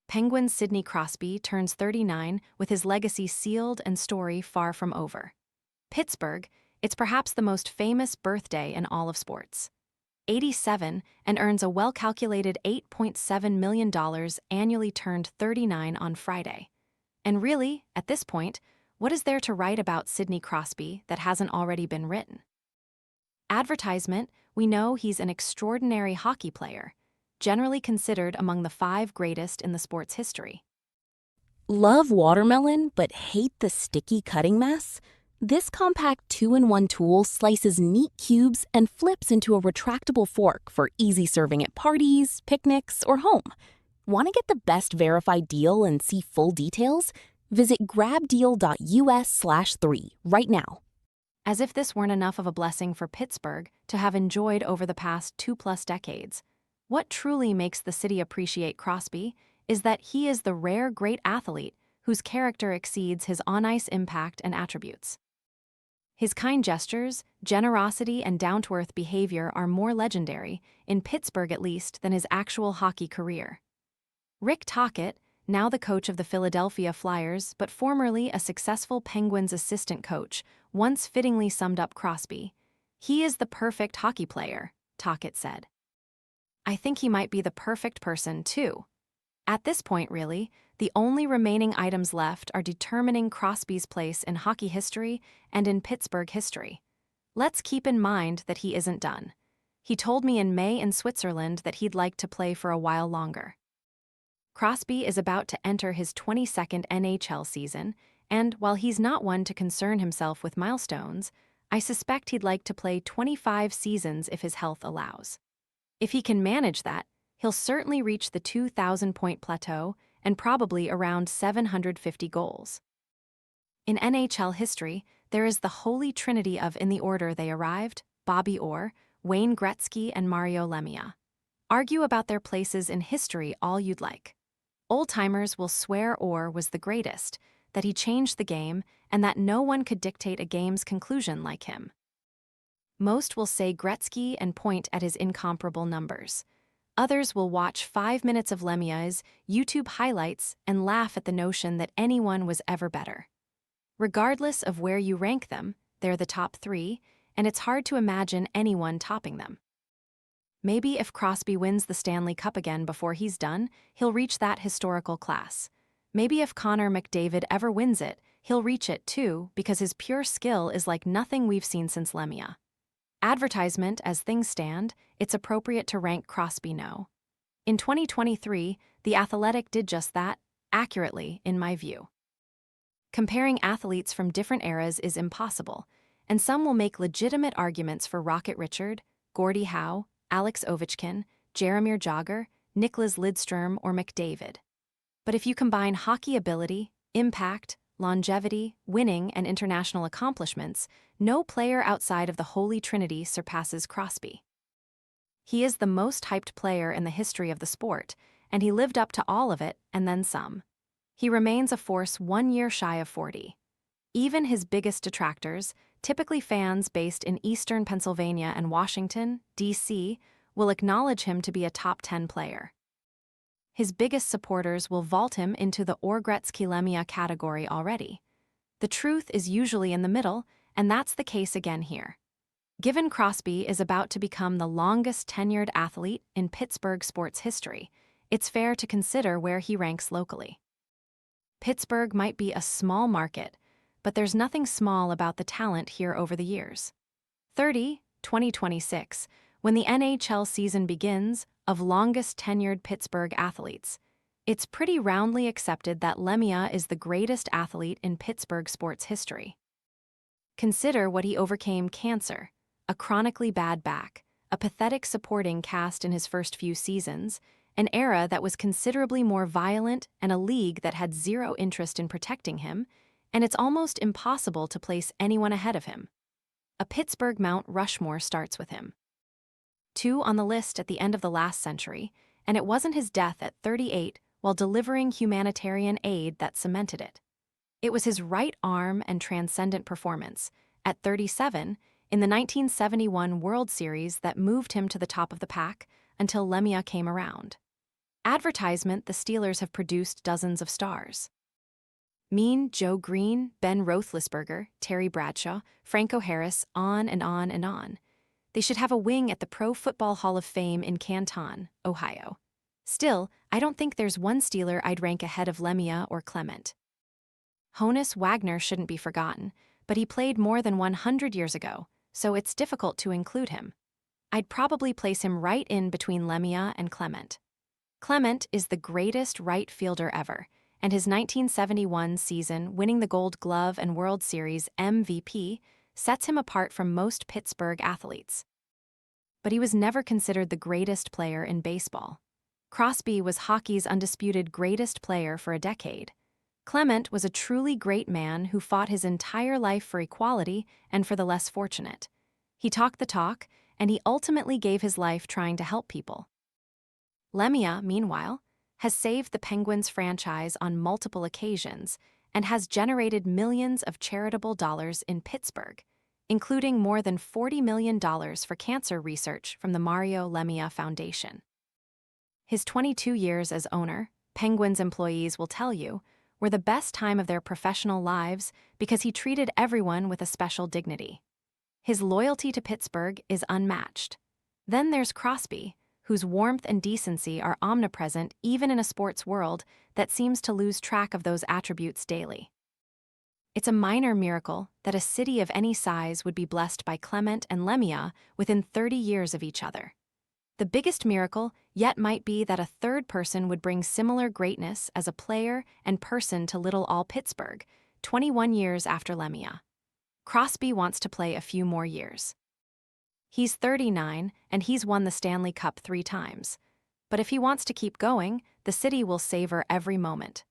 Penguins' Sidney Crosby turns 39 with his legacy sealed and story far from over. Pittsburgh, it's perhaps the most famous birthday in all of sports. 87 and earns a well-calculated $8.7 million annually turned 39 on Friday. And really, at this point, what is there to write about Sidney Crosby that hasn't already been written? Advertisement, we know he's an extraordinary hockey player, generally considered among the 5 greatest in the sport's history. Love watermelon but hate the sticky cutting mess? This compact 2-in-1 tool slices neat cubes and flips into a retractable fork for easy serving at parties, picnics, or home. Want to get the best verified deal and see full details? Visit grabdeal.us/3 right now. As if this weren't enough of a blessing for Pittsburgh to have enjoyed over the past 2+ decades, what truly makes the city appreciate Crosby is that he is the rare great athlete whose character exceeds his on-ice impact and attributes. His kind gestures, generosity, and down-to-earth behavior are more legendary, in Pittsburgh at least, than his actual hockey career. Rick Tocchet, now the coach of the Philadelphia Flyers but formerly a successful Penguins assistant coach, once fittingly summed up Crosby. "He is the perfect hockey player," Tocchet said. "I think he might be the perfect person, too." At this point, really, the only remaining items left are determining Crosby's place in hockey history and in Pittsburgh history. Let's keep in mind that he isn't done. He told me in May in Switzerland that he'd like to play for a while longer. Crosby is about to enter his 22nd NHL season, and while he's not one to concern himself with milestones, I suspect he'd like to play 25 seasons if his health allows. If he can manage that, he'll certainly reach the 2,000-point plateau and probably around 750 goals. In NHL history, there is the holy trinity of, in the order they arrived, Bobby Orr, Wayne Gretzky, and Mario Lemieux. Argue about their places in history all you'd like. Old-timers will swear Orr was the greatest, that he changed the game, and that no one could dictate a game's conclusion like him. Most will say Gretzky and point at his incomparable numbers. Others will watch 5 minutes of Lemieux's YouTube highlights and laugh at the notion that anyone was ever better. Regardless of where you rank them, they're the top 3, and it's hard to imagine anyone topping them. Maybe if Crosby wins the Stanley Cup again before he's done, he'll reach that historical class. Maybe if Connor McDavid ever wins it, he'll reach it too, because his pure skill is like nothing we've seen since Lemieux. Advertisement, as things stand, it's appropriate to rank Crosby no. In 2023, The Athletic did just that, accurately, in my view. Comparing athletes from different eras is impossible, and some will make legitimate arguments for Rocket Richard, Gordie Howe, Alex Ovechkin, Jaromir Jagr, Niklas Lidstrom, or McDavid. But if you combine hockey ability, impact, longevity, winning, and international accomplishments, no player outside of the Holy Trinity surpasses Crosby. He is the most hyped player in the history of the sport, and he lived up to all of it and then some. He remains a force 1 year shy of 40. Even his biggest detractors, typically fans based in eastern Pennsylvania and Washington, D.C., will acknowledge him to be a top 10 player. His biggest supporters will vault him into the Orr Gretzky Lemieux category already. The truth is usually in the middle, and that's the case again here. Given Crosby is about to become the longest tenured athlete in Pittsburgh sports history, it's fair to consider where he ranks locally. Pittsburgh might be a small market, but there's nothing small about the talent here over the years. 2026, when the NHL season begins, of longest tenured Pittsburgh athletes, it's pretty roundly accepted that Lemieux is the greatest athlete in Pittsburgh sports history. Consider what he overcame: cancer, a chronically bad back, a pathetic supporting cast in his first few seasons, an era that was considerably more violent, and a league that had zero interest in protecting him, and it's almost impossible to place anyone ahead of him. A Pittsburgh Mount Rushmore starts with him. 2 on the list at the end of the last century, and it wasn't his death at 38 while delivering humanitarian aid that cemented it. It was his right arm and transcendent performance, at 37, in the 1971 World Series that moved him to the top of the pack until Lemieux came around. Advertisement, the Steelers have produced dozens of stars. Mean, Joe Green, Ben Roethlisberger, Terry Bradshaw, Franco Harris, on and on and on. They should have a wing at the Pro Football Hall of Fame in Canton, Ohio. Still, I don't think there's one Steeler I'd rank ahead of Lemia or Clement. Honus Wagner shouldn't be forgotten, but he played more than 100 years ago, so it's difficult to include him. I'd probably place him right in between Lemia and Clement. Clement is the greatest right fielder ever, and his 1971 season winning the Gold Glove and World Series MVP sets him apart from most Pittsburgh athletes. But he was never considered the greatest player in baseball. Crosby was hockey's undisputed greatest player for a decade. Clement was a truly great man who fought his entire life for equality and for the less fortunate. He talked the talk, and he ultimately gave his life trying to help people. Lemia, meanwhile, has saved the Penguins franchise on multiple occasions and has generated millions of charitable dollars in Pittsburgh, including more than $40 million for cancer research from the Mario Lemia Foundation. His 22 years as owner, Penguins employees will tell you, were the best time of their professional lives because he treated everyone with a special dignity. His loyalty to Pittsburgh is unmatched. Then there's Crosby, whose warmth and decency are omnipresent even in a sports world that seems to lose track of those attributes daily. It's a minor miracle that a city of any size would be blessed by Clement and Lemia within 30 years of each other. The biggest miracle yet might be that a third person would bring similar greatness as a player and person to Little All Pittsburgh, 21 years after Lemia. Crosby wants to play a few more years. He's 39, and he's won the Stanley Cup 3 times. But if he wants to keep going, the city will savor every moment.